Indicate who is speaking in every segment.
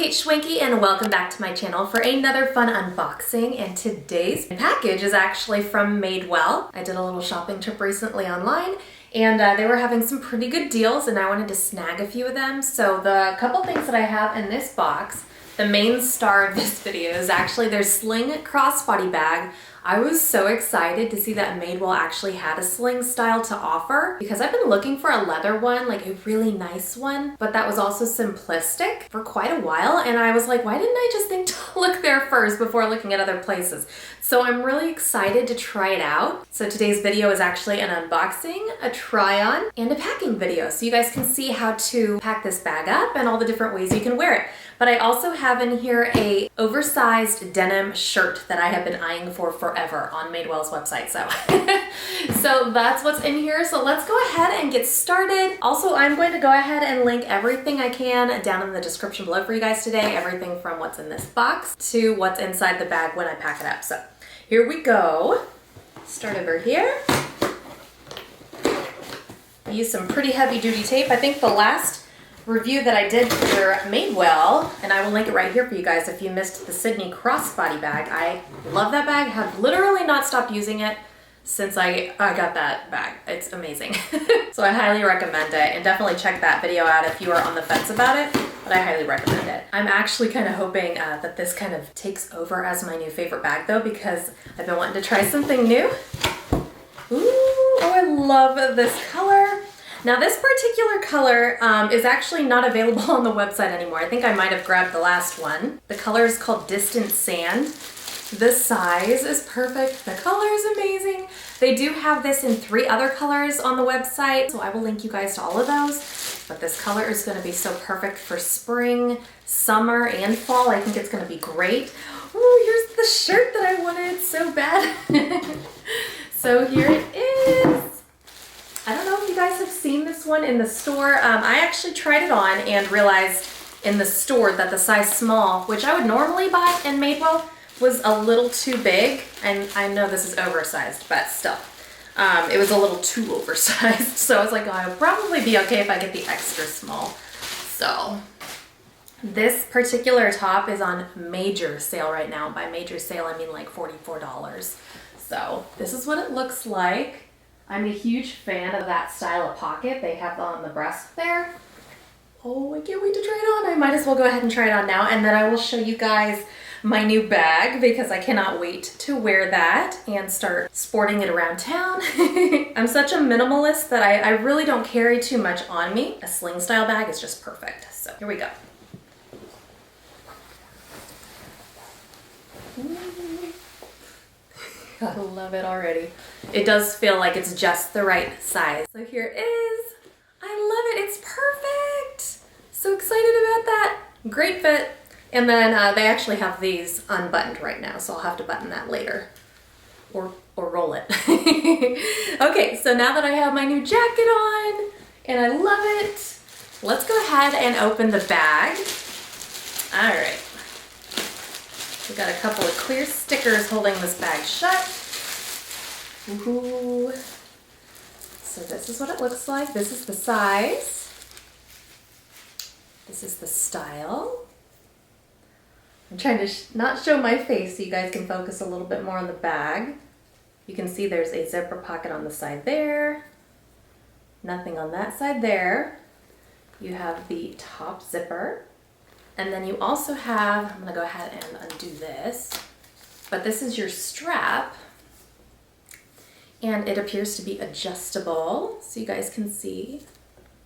Speaker 1: Kateschwanke and welcome back to my channel for another fun unboxing, and today's package is actually from Madewell. I did a little shopping trip recently online and they were having some pretty good deals and I wanted to snag a few of them. So the couple things that I have in this box, the main star of this video is actually their Sling Crossbody bag. I was so excited to see that Madewell actually had a sling style to offer because I've been looking for a leather one, like a really nice one, but that was also simplistic for quite a while. And I was like, why didn't I just think to look there first before looking at other places? So I'm really excited to try it out. So today's video is actually an unboxing, a try on, and a packing video. So you guys can see how to pack this bag up and all the different ways you can wear it. But I also have in here a oversized denim shirt that I have been eyeing for forever on Madewell's website. So that's what's in here. So let's go ahead and get started. Also, I'm going to go ahead and link everything I can down in the description below for you guys today. Everything from what's in this box to what's inside the bag when I pack it up. So here we go. Start over here. I used some pretty heavy duty tape. I think the last review that I did for Madewell, and I will link it right here for you guys if you missed the Sydney Crossbody bag. I love that bag, have literally not stopped using it since I got that bag. It's amazing. So I highly recommend it, and definitely check that video out if you are on the fence about it, but I highly recommend it. I'm actually kind of hoping that this kind of takes over as my new favorite bag though, because I've been wanting to try something new. Ooh, oh, I love this color. Now this particular color is actually not available on the website anymore. I think I might have grabbed the last one. The color is called Distant Sand. The size is perfect. The color is amazing. They do have this in 3 other colors on the website, so I will link you guys to all of those. But this color is going to be so perfect for spring, summer, and fall. I think it's going to be great. Ooh, here's the shirt that I wanted so bad. So here it is. I don't know if you guys have seen this one in the store. I actually tried it on and realized in the store that the size small, which I would normally buy in Madewell, was a little too big. And I know this is oversized, but still, it was a little too oversized. So I was like, oh, I would probably be okay if I get the extra small. So this particular top is on major sale right now. By major sale, I mean like $44. So this is what it looks like. I'm a huge fan of that style of pocket they have on the breast there. Oh, I can't wait to try it on. I might as well go ahead and try it on now, and then I will show you guys my new bag because I cannot wait to wear that and start sporting it around town. I'm such a minimalist that I really don't carry too much on me. A sling style bag is just perfect. So here we go. I love it already. It does feel like it's just the right size. So here it is. I love it. It's perfect. So excited about that. Great fit. And then they actually have these unbuttoned right now, so I'll have to button that later. Or roll it. Okay, so now that I have my new jacket on and I love it, let's go ahead and open the bag. All right. We got a couple of clear stickers holding this bag shut. Ooh. So this is what it looks like. This is the size. This is the style. I'm trying to not show my face so you guys can focus a little bit more on the bag. You can see there's a zipper pocket on the side there. Nothing on that side there. You have the top zipper. And then you also have, I'm gonna go ahead and undo this, but this is your strap, and it appears to be adjustable, so you guys can see.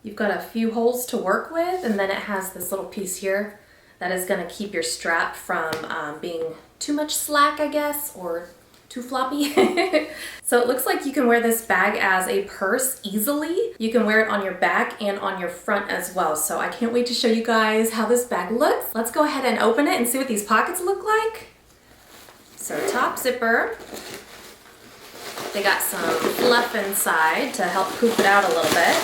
Speaker 1: You've got a few holes to work with, and then it has this little piece here that is gonna keep your strap from being too much slack, I guess, or too floppy. So it looks like you can wear this bag as a purse easily. You can wear it on your back and on your front as well. So I can't wait to show you guys how this bag looks. Let's go ahead and open it and see what these pockets look like. So top zipper. They got some fluff inside to help poop it out a little bit.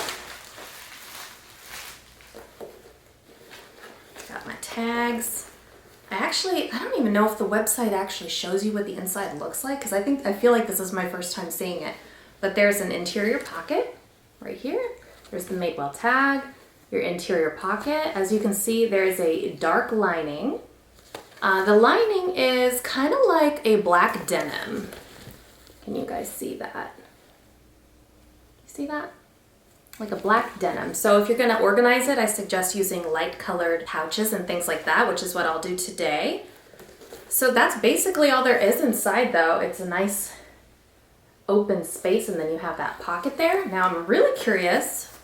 Speaker 1: Got my tags. I don't even know if the website actually shows you what the inside looks like, because I feel like this is my first time seeing it. But there's an interior pocket right here. There's the Madewell tag. your interior pocket. As you can see, there's a dark lining. The lining is kind of like a black denim. Can you guys see that? See that? Like a black denim. So if you're gonna organize it, I suggest using light colored pouches and things like that, which is what I'll do today. So that's basically all there is inside though. It's a nice open space, and then you have that pocket there. Now I'm really curious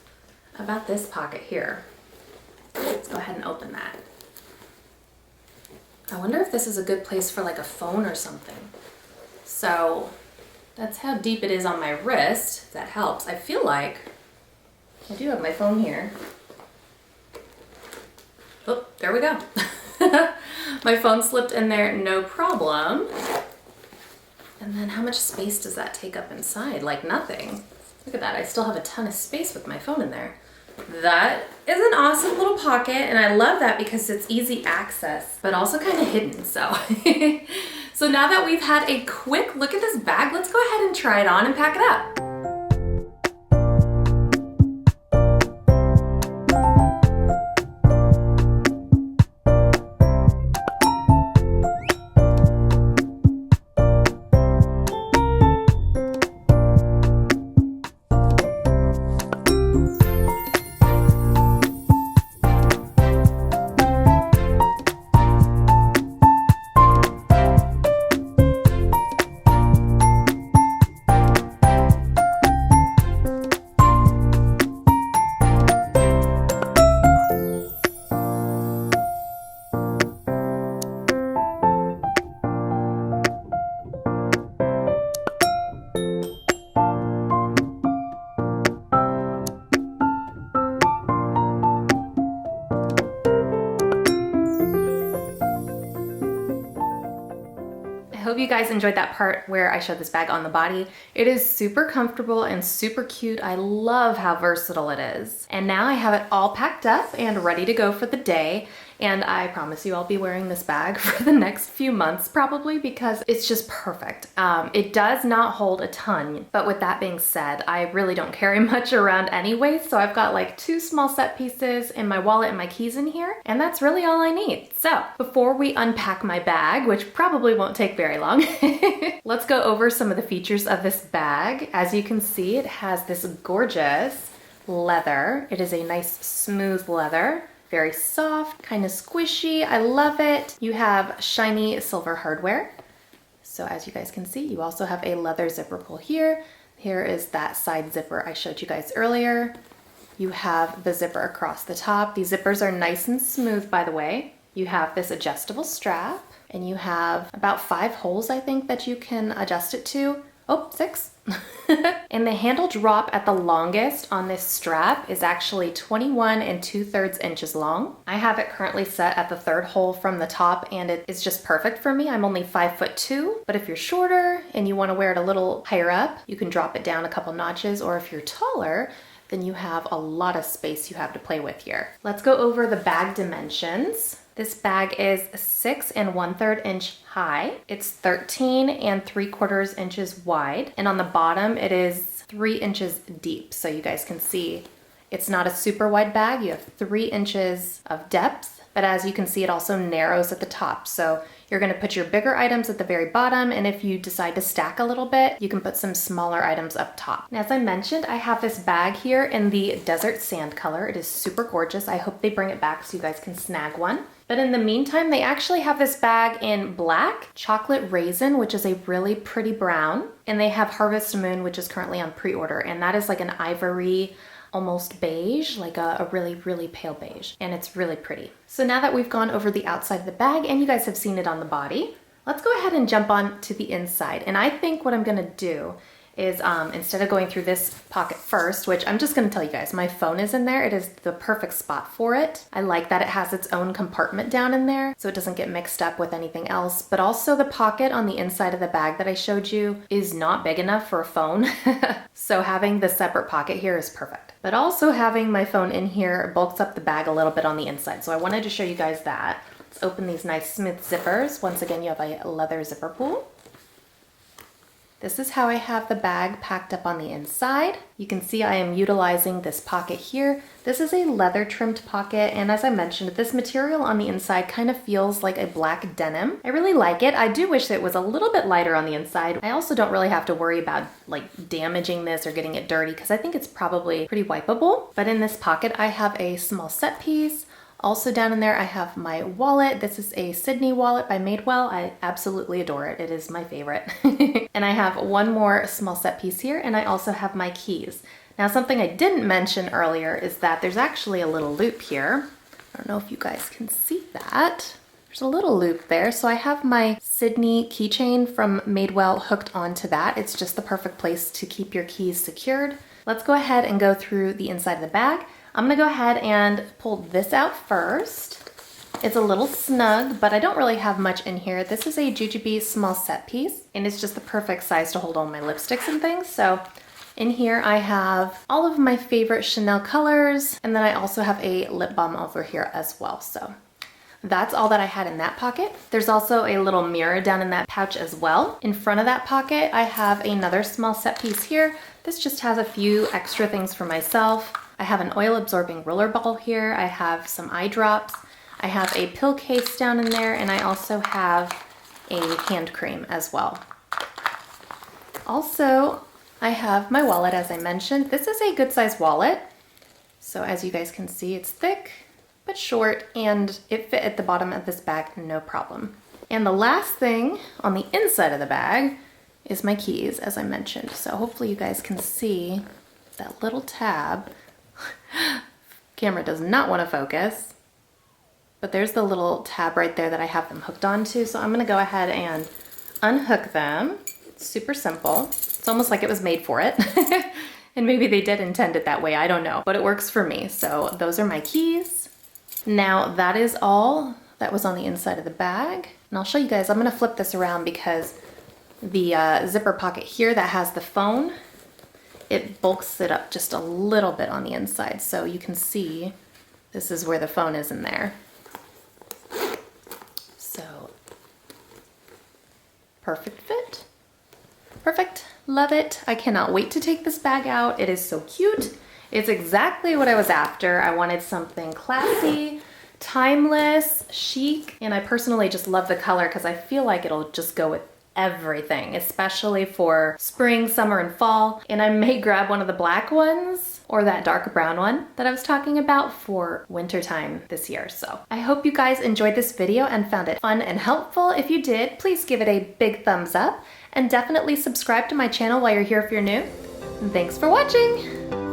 Speaker 1: about this pocket here. Let's go ahead and open that. I wonder if this is a good place for like a phone or something. So that's how deep it is on my wrist, if that helps. I feel like I do have my phone here. Oh, there we go. My phone slipped in there, no problem. And then how much space does that take up inside? Like nothing. Look at that, I still have a ton of space with my phone in there. That is an awesome little pocket, and I love that because it's easy access, but also kind of hidden, so. So now that we've had a quick look at this bag, let's go ahead and try it on and pack it up. I hope you guys enjoyed that part where I showed this bag on the body. It is super comfortable and super cute. I love how versatile it is. And now I have it all packed up and ready to go for the day. And I promise you I'll be wearing this bag for the next few months probably, because it's just perfect. It does not hold a ton, but with that being said, I really don't carry much around anyway, so I've got like 2 small set pieces in my wallet and my keys in here, and that's really all I need. So before we unpack my bag, which probably won't take very long, let's go over some of the features of this bag. As you can see, it has this gorgeous leather. It is a nice smooth leather. Very soft, kind of squishy. I love it. You have shiny silver hardware. So as you guys can see, you also have a leather zipper pull here. Here is that side zipper I showed you guys earlier. You have the zipper across the top. These zippers are nice and smooth, by the way. You have this adjustable strap, and you have about 5 holes, I think, that you can adjust it to. Oh, 6. And the handle drop at the longest on this strap is actually 21 2/3 inches long. I have it currently set at the 3rd hole from the top, and it is just perfect for me. I'm only 5'2", but if you're shorter and you want to wear it a little higher up, you can drop it down a couple notches, or if you're taller, then you have a lot of space you have to play with here. Let's go over the bag dimensions. This bag is 6 1/3 inch high. It's 13 3/4 inches wide. And on the bottom, it is 3 inches deep. So you guys can see it's not a super wide bag. You have 3 inches of depth, but as you can see, it also narrows at the top. So you're gonna put your bigger items at the very bottom, and if you decide to stack a little bit, you can put some smaller items up top. And as I mentioned, I have this bag here in the desert sand color. It is super gorgeous. I hope they bring it back so you guys can snag one. But in the meantime, they actually have this bag in black, chocolate raisin, which is a really pretty brown, and they have Harvest Moon, which is currently on pre-order, and that is like an ivory, almost beige, like a really, really pale beige, and it's really pretty. So now that we've gone over the outside of the bag and you guys have seen it on the body, let's go ahead and jump on to the inside. And I think what I'm gonna do is instead of going through this pocket first, which I'm just gonna tell you guys, my phone is in there. It is the perfect spot for it. I like that it has its own compartment down in there so it doesn't get mixed up with anything else. But also the pocket on the inside of the bag that I showed you is not big enough for a phone. So having the separate pocket here is perfect. But also having my phone in here bulks up the bag a little bit on the inside. So I wanted to show you guys that. Let's open these nice smooth zippers. Once again, you have a leather zipper pull. This is how I have the bag packed up on the inside. You can see I am utilizing this pocket here. This is a leather trimmed pocket, and as I mentioned, this material on the inside kind of feels like a black denim. I really like it. I do wish that it was a little bit lighter on the inside. I also don't really have to worry about like damaging this or getting it dirty because I think it's probably pretty wipeable. But in this pocket, I have a small set piece. Also down in there, I have my wallet. This is a Sydney wallet by Madewell. I absolutely adore it. It is my favorite. And I have one more small set piece here, and I also have my keys. Now, something I didn't mention earlier is that there's actually a little loop here. I don't know if you guys can see that. There's a little loop there. So I have my Sydney keychain from Madewell hooked onto that. It's just the perfect place to keep your keys secured. Let's go ahead and go through the inside of the bag. I'm gonna go ahead and pull this out first. It's a little snug, but I don't really have much in here. This is a jujube small set piece, and it's just the perfect size to hold all my lipsticks and things. So in here I have all of my favorite Chanel colors, and then I also have a lip balm over here as well. So that's all that I had in that pocket. There's also a little mirror down in that pouch as well. In front of that pocket, I have another small set piece here. This just has a few extra things for myself. I have an oil absorbing roller ball here. I have some eye drops. I have a pill case down in there, and I also have a hand cream as well. Also, I have my wallet, as I mentioned. This is a good size wallet. So as you guys can see, it's thick but short, and it fit at the bottom of this bag, no problem. And the last thing on the inside of the bag is my keys, as I mentioned. So hopefully you guys can see that little tab. Camera does not want to focus, but there's the little tab right there that I have them hooked onto. So I'm going to go ahead and unhook them. It's super simple. It's almost like it was made for it. And maybe they did intend it that way, I don't know, but it works for me. So those are my keys. Now that is all that was on the inside of the bag. And I'll show you guys, I'm going to flip this around because the zipper pocket here that has the phone, it bulks it up just a little bit on the inside. So you can see this is where the phone is in there. So perfect fit. Perfect. Love it. I cannot wait to take this bag out. It is so cute. It's exactly what I was after. I wanted something classy, timeless, chic, and I personally just love the color because I feel like it'll just go with everything, especially for spring, summer, and fall. And I may grab one of the black ones or that dark brown one that I was talking about for wintertime this year. So I hope you guys enjoyed this video and found it fun and helpful. If you did, please give it a big thumbs up and definitely subscribe to my channel while you're here if you're new. And thanks for watching.